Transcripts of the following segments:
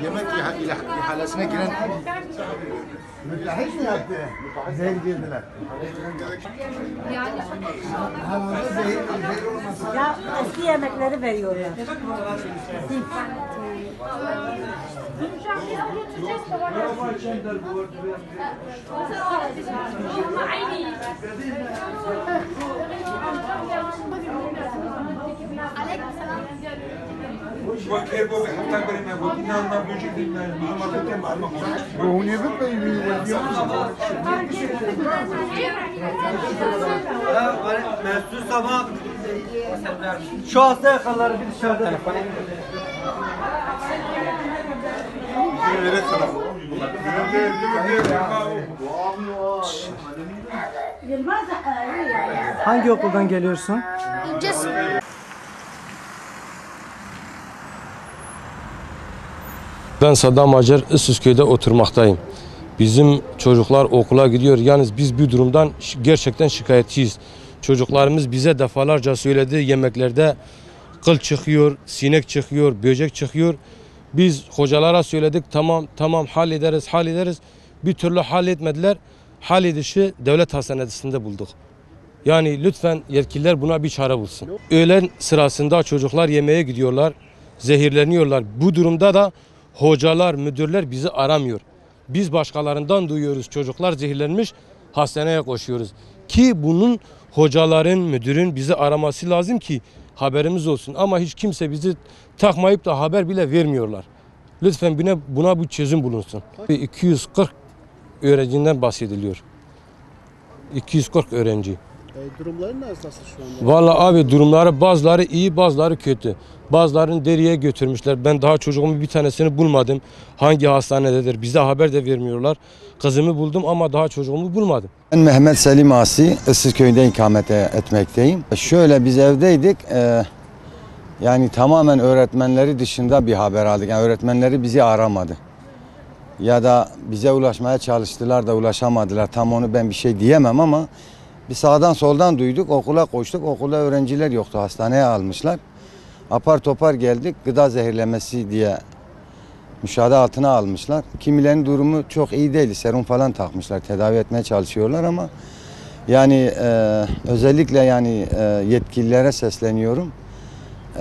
Yemek ihalesine giren müteahhit mi yaptı? Zehir girdiler. Ya eski yemekleri veriyorlar. Bu niye bitmeyi Mesut sabah şu hasta yakaları bir dışarıda. Hangi okuldan geliyorsun? Ben Saddam Acar Issızköy'de oturmaktayım. Bizim çocuklar okula gidiyor. Yalnız biz bu durumdan gerçekten şikayetçiyiz. Çocuklarımız bize defalarca söyledi, yemeklerde kıl çıkıyor, sinek çıkıyor, böcek çıkıyor. Biz hocalara söyledik, tamam hallederiz. Bir türlü halletmediler. Halledişi devlet hastanesinde bulduk. Yani lütfen yetkililer buna bir çare bulsun. Öğlen sırasında çocuklar yemeğe gidiyorlar, zehirleniyorlar. Bu durumda da hocalar, müdürler bizi aramıyor. Biz başkalarından duyuyoruz, çocuklar zehirlenmiş, hastaneye koşuyoruz. Ki bunun hocaların, müdürün bizi araması lazım ki haberimiz olsun. Ama hiç kimse bizi takmayıp da haber bile vermiyorlar. Lütfen buna bir çözüm bulunsun. 240 öğrencinden bahsediliyor. 240 öğrenci. Durumları nasıl şu anda? Vallahi abi durumları bazıları iyi, bazıları kötü. Bazılarını deriye götürmüşler. Ben daha çocuğumun bir tanesini bulmadım. Hangi hastanededir? Bize haber de vermiyorlar. Kızımı buldum ama daha çocuğumu bulmadım. Ben Mehmet Selim Asi, Issızköy'de ikamet etmekteyim. Şöyle biz evdeydik. Yani tamamen öğretmenleri dışında bir haber aldık. Yani öğretmenleri bizi aramadı. Ya da bize ulaşmaya çalıştılar da ulaşamadılar. Tam onu ben bir şey diyemem ama bir sağdan soldan duyduk. Okula koştuk. Okulda öğrenciler yoktu. Hastaneye almışlar. Apar topar geldik. Gıda zehirlemesi diye müşahede altına almışlar. Kimilerinin durumu çok iyi değil. Serum falan takmışlar. Tedavi etmeye çalışıyorlar ama yani özellikle yani yetkililere sesleniyorum.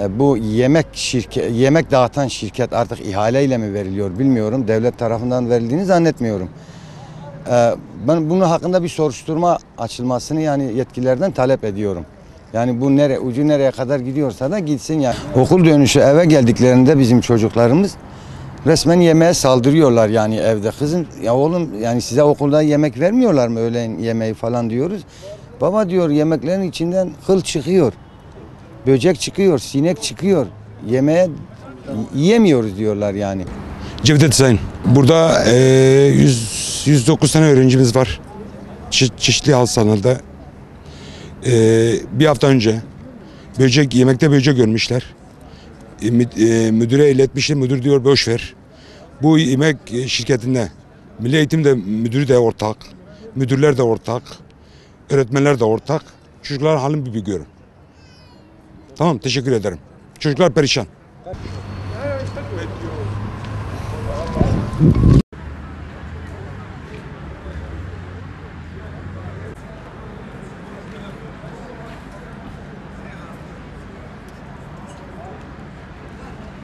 Bu yemek dağıtan şirket artık ihaleyle mi veriliyor bilmiyorum. Devlet tarafından verildiğini zannetmiyorum. Ben bunun hakkında bir soruşturma açılmasını yani yetkililerden talep ediyorum. Yani bu ucu nereye kadar gidiyorsa da gitsin yani. Okul dönüşü eve geldiklerinde bizim çocuklarımız resmen yemeğe saldırıyorlar yani evde. Kızım ya oğlum yani size okulda yemek vermiyorlar mı öğlen yemeği falan diyoruz. Baba diyor yemeklerin içinden kıl çıkıyor. Böcek çıkıyor, sinek çıkıyor. Yemeğe yiyemiyoruz diyorlar yani. Cevdet Sayın. Burada 109 tane öğrencimiz var. Çeşitli hastanelerde. Bir hafta önce yemekte böcek görmüşler. Müdüre iletmişler. Müdür diyor boş ver. Bu yemek şirketinde Milli Eğitim de müdürü de ortak. Müdürler de ortak. Öğretmenler de ortak. Çocuklar halini bir görün. Tamam teşekkür ederim. Çocuklar perişan.